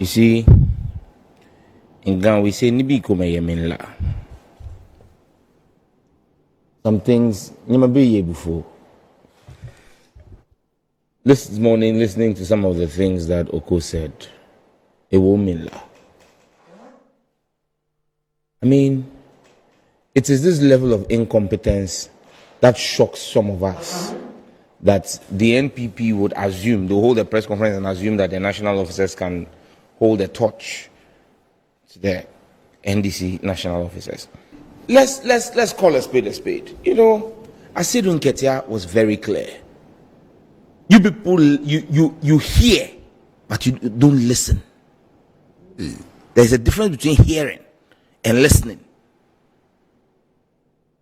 You see, in Ghana we say nibi kumeyeminla. Some things never be here before. This morning, listening to some of the things that Oko said, it will mean la. I mean, it is this level of incompetence that shocks some of us, that the NPP would assume, they hold a press conference and assume that the national officers can hold a torch to the NDC national officers. Let's call a spade a spade. You know, Asidun Ketia was very clear. You people, you hear, but you don't listen. There's a difference between hearing and listening.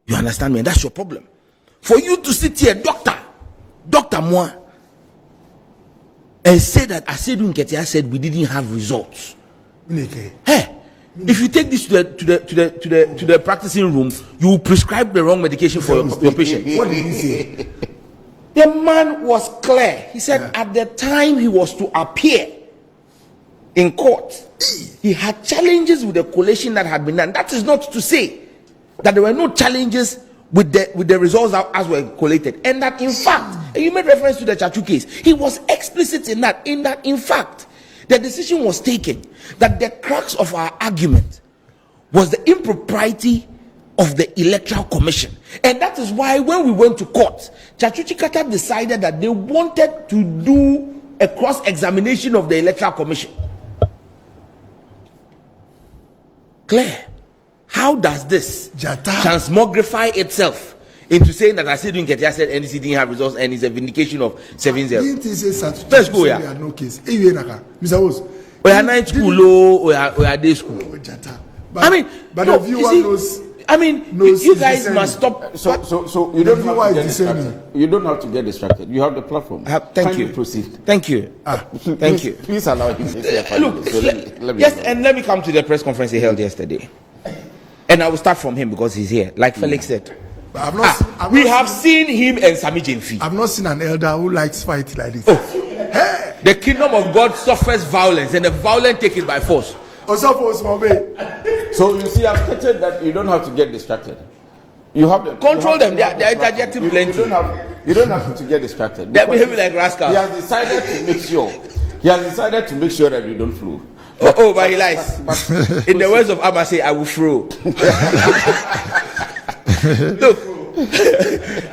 You understand me? And that's your problem. For you to sit here, Dr. Moi, and say that Asidun Ketia said we didn't have results. Hey, if you take this to the practicing room, you will prescribe the wrong medication for your patient. What did he say? The man was clear. He said at the time he was to appear in court, he had challenges with the collation that had been done. That is not to say that there were no challenges with the results as were collated. And that in fact, and you made reference to the Chachu case, he was explicit in that in fact, the decision was taken that the crux of our argument was the impropriety of the Electoral Commission. And that is why when we went to court, Chachuchi Kata decided that they wanted to do a cross-examination of the Electoral Commission. Claire, how does this transmogrify itself into saying that Asidun Ketia said NDC didn't have results and it's a vindication of 7-0? Let's go, yeah. No case. Mr. Ose. We are night school, we are day school. But no, the viewer knows. You guys must stop. So you don't have to get distracted. You don't have to get distracted. You have the platform. Thank you. Proceed. Thank you. Thank you. Please allow him to say Look, let me come to the press conference he held yesterday. And I will start from him because he's here. Like Felix said. We have seen him and Sammy Gyamfi. I've not seen an elder who likes fight like this. Hey. The kingdom of God suffers violence and the violent take it by force. So you see, I've stated that you don't have to get distracted. You have to control them. They are interjecting plenty. You don't have to get distracted. They're behaving like rascals. He has decided to make sure. That you don't flow. But he lies. In the words of Amase, I will throw.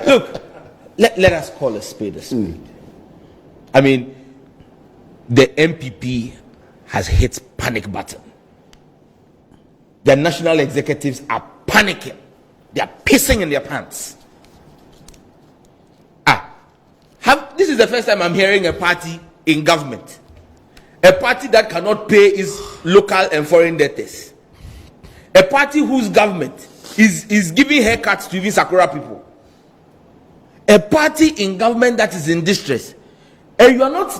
Look. Let us call a spade a spade. I mean, the NPP has hit panic button. The national executives are panicking. They are pissing in their pants. This is the first time I'm hearing a party in government. A party that cannot pay its local and foreign debtors. A party whose government is giving haircuts to even Sakura people. A party in government that is in distress. And you are not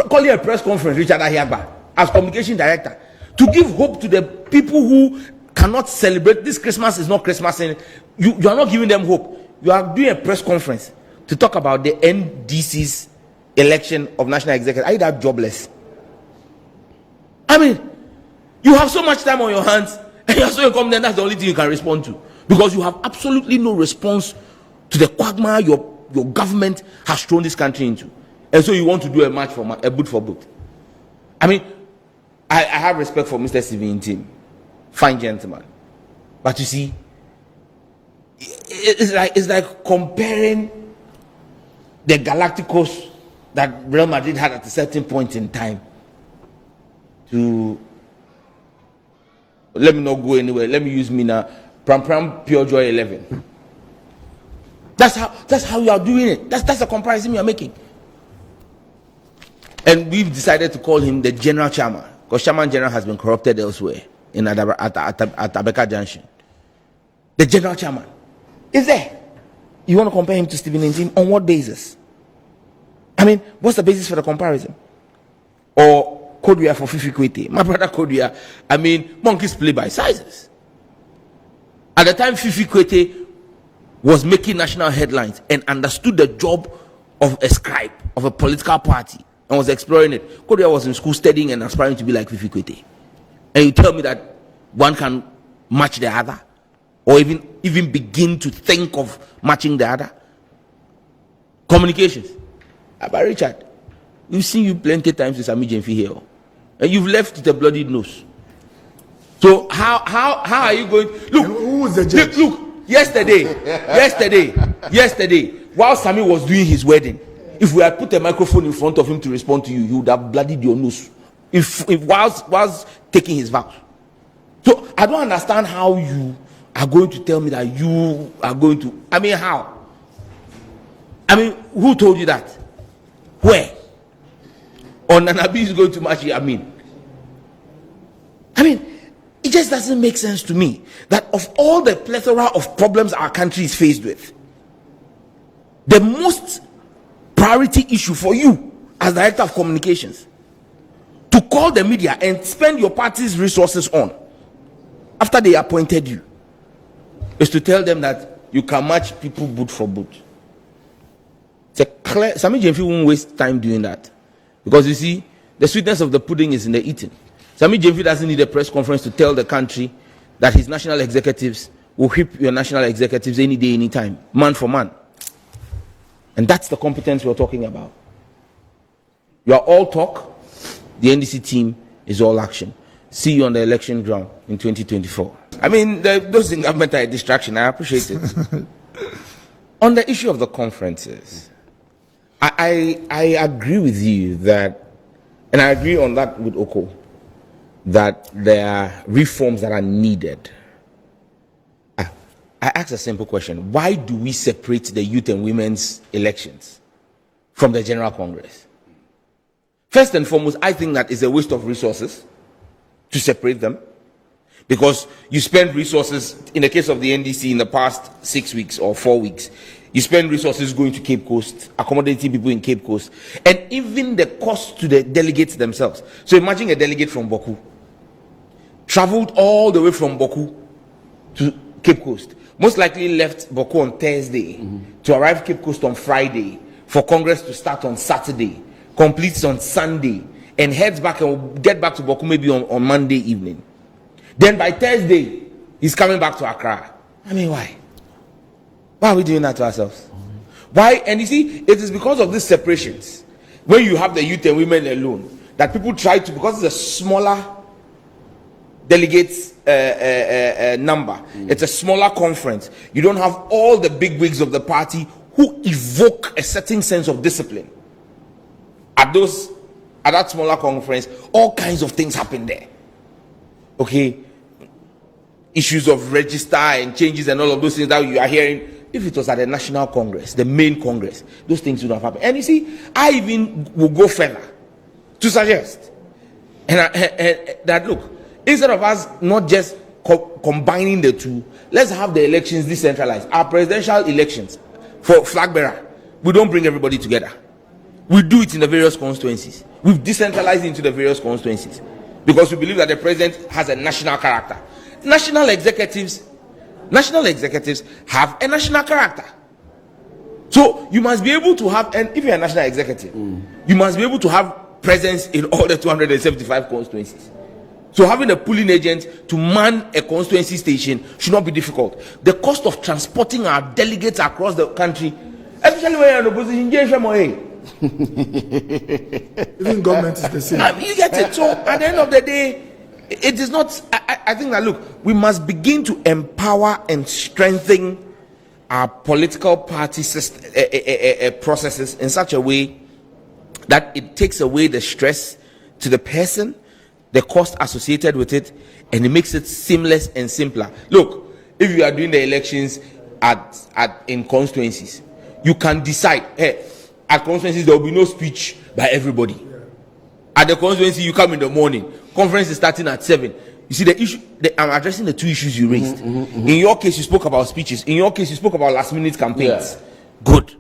calling a press conference, Richard Ahiagbah, as communication director, to give hope to the people who cannot celebrate. This Christmas is not Christmas, and you are not giving them hope. You are doing a press conference to talk about the NDC's election of national executive. Are you that jobless? I mean, you have so much time on your hands, and you are so incompetent. That's the only thing you can respond to, because you have absolutely no response to the quagmire your government has thrown this country into. And so you want to do a match for a boot for boot. I mean, I have respect for Mr. Steven Team, fine gentleman, but you see, it's like comparing the Galacticos that Real Madrid had at a certain point in time to, let me not go anywhere. Let me use Mina Pram Pure Joy 11. That's how you are doing it. That's the comparison you are making. And we've decided to call him the General Chairman, because Chairman General has been corrupted elsewhere in at Abeka Junction. The General Chairman is there. You want to compare him to Stephen Ntim on what basis? I mean, what's the basis for the comparison? Or Kodria for Fifi Kwete? My brother Kodria, I mean, monkeys play by sizes. At the time, Fifi Kwete was making national headlines and understood the job of a scribe of a political party and was exploring it. Kodia was in school studying and aspiring to be like Fifi Kwete. And you tell me that one can match the other, or even begin to think of matching the other. Communications. But Richard, we've seen you plenty times with Sammy Gyamfi here, and you've left with a bloody nose. So how are you going? Look, who was the judge? Look, yesterday, while Sammy was doing his wedding, if we had put a microphone in front of him to respond to you, he would have bloodied your nose. If whilst taking his vows. So I don't understand how you are going to tell me that you are going to. I mean, how? I mean, who told you that? Where? Or Nanabi is going to match you? I mean, it just doesn't make sense to me that of all the plethora of problems our country is faced with, the most priority issue for you as Director of Communications to call the media and spend your party's resources on after they appointed you is to tell them that you can match people boot for boot. It's a clear. Sammy Gyamfi won't waste time doing that, because you see, the sweetness of the pudding is in the eating. Sammy Gyamfi doesn't need a press conference to tell the country that his national executives will whip your national executives any day, any time, man for man. And that's the competence we're talking about. You are all talk. The NDC team is all action. See you on the election ground in 2024. I mean, those in government are a distraction. I appreciate it. On the issue of the conferences, I agree with you that, and I agree on that with Oko, that there are reforms that are needed. I ask a simple question. Why do we separate the youth and women's elections from the General Congress? First and foremost, I think that is a waste of resources to separate them, because you spend resources, in the case of the NDC in the past 6 weeks or 4 weeks, you spend resources going to Cape Coast, accommodating people in Cape Coast, and even the cost to the delegates themselves. So imagine a delegate from Boku traveled all the way from Boku to Cape Coast, most likely left Boku on Thursday to arrive Cape Coast on Friday for Congress to start on Saturday, completes on Sunday, and heads back and will get back to Boku maybe on Monday evening. Then by Thursday, he's coming back to Accra. I mean, why? Why are we doing that to ourselves? Why? And you see, it is because of these separations. When you have the youth and women alone, that people try to, because it's a smaller delegates number, it's a smaller conference. You don't have all the big wigs of the party who evoke a certain sense of discipline. At that smaller conference, all kinds of things happen there. Okay, issues of register and changes and all of those things that you are hearing. If it was at the National Congress, the main Congress, those things would have happened. And you see, I even will go further to suggest that look, instead of us not just combining the two, let's have the elections decentralized. Our presidential elections for flag bearer, we don't bring everybody together. We do it in the various constituencies. We've decentralized into the various constituencies because we believe that the president has a national character. National executives have a national character. So you must be able to have, and if you're a national executive, you must be able to have presence in all the 275 constituencies. So having a pooling agent to man a constituency station should not be difficult. The cost of transporting our delegates across the country, especially when you're in opposition, even government is the same. You get it. So at the end of the day, it is not. I think that look, we must begin to empower and strengthen our political party system, processes in such a way that it takes away the stress to the person, the cost associated with it, and it makes it seamless and simpler. Look, if you are doing the elections in constituencies, you can decide, hey, at constituencies there will be no speech by everybody. At the constituency, you come in the morning. Conference is starting at 7. You see the issue. I'm addressing the two issues you raised. In your case, you spoke about speeches. In your case, you spoke about last-minute campaigns. Yeah. Good.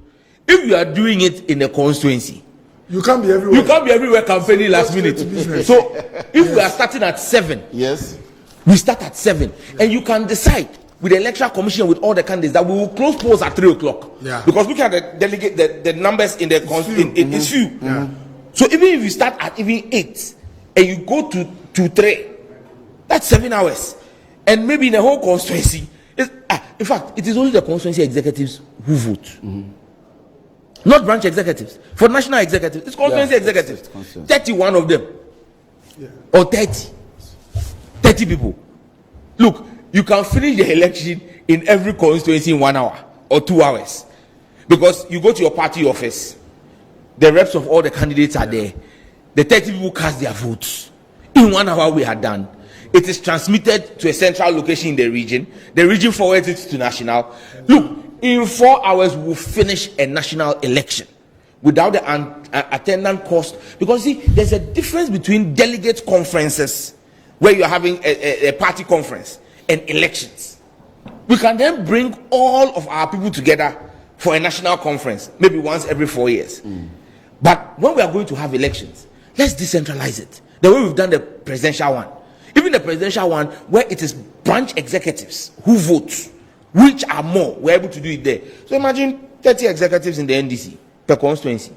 If you are doing it in a constituency, you can't be everywhere. You can't be everywhere campaigning last minute. So if we are starting at 7, yes, we start at 7, and you can decide with the electoral commission, with all the candidates, that we will close polls at 3 o'clock. Yeah. Because look at the delegate, the numbers in the it's few. Yeah. So even if you start at even 8 and you go to 3, that's 7 hours. And maybe in the whole constituency, in fact, it is only the constituency executives who vote. Not branch executives. For national executives, it's constituency executives. 31 of them. Or 30 people. Look, you can finish the election in every constituency in 1 hour or 2 hours. Because you go to your party office, the reps of all the candidates are there. The 30 people cast their votes. In 1 hour, we are done. It is transmitted to a central location in the region. The region forwards it to national. Look, in 4 hours, we'll finish a national election without the attendant cost. Because see, there's a difference between delegate conferences, where you're having a party conference, and elections. We can then bring all of our people together for a national conference, maybe once every 4 years. But when we are going to have elections, let's decentralize it. The way we've done the presidential one. Even the presidential one, where it is branch executives who vote, which are more, we're able to do it there. So imagine 30 executives in the NDC per constituency,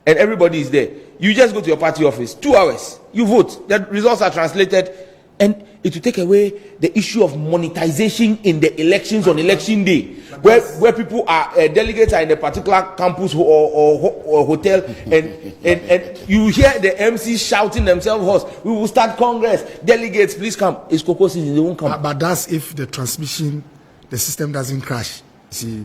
and everybody is there. You just go to your party office, 2 hours, you vote, the results are translated, and it will take away the issue of monetization in the elections on election day, where people are delegates are in a particular campus or hotel, and you hear the MC shouting themselves hoarse. We will start Congress. Delegates, please come. It's Cocoa season. They won't come. But that's if the transmission, the system doesn't crash. See.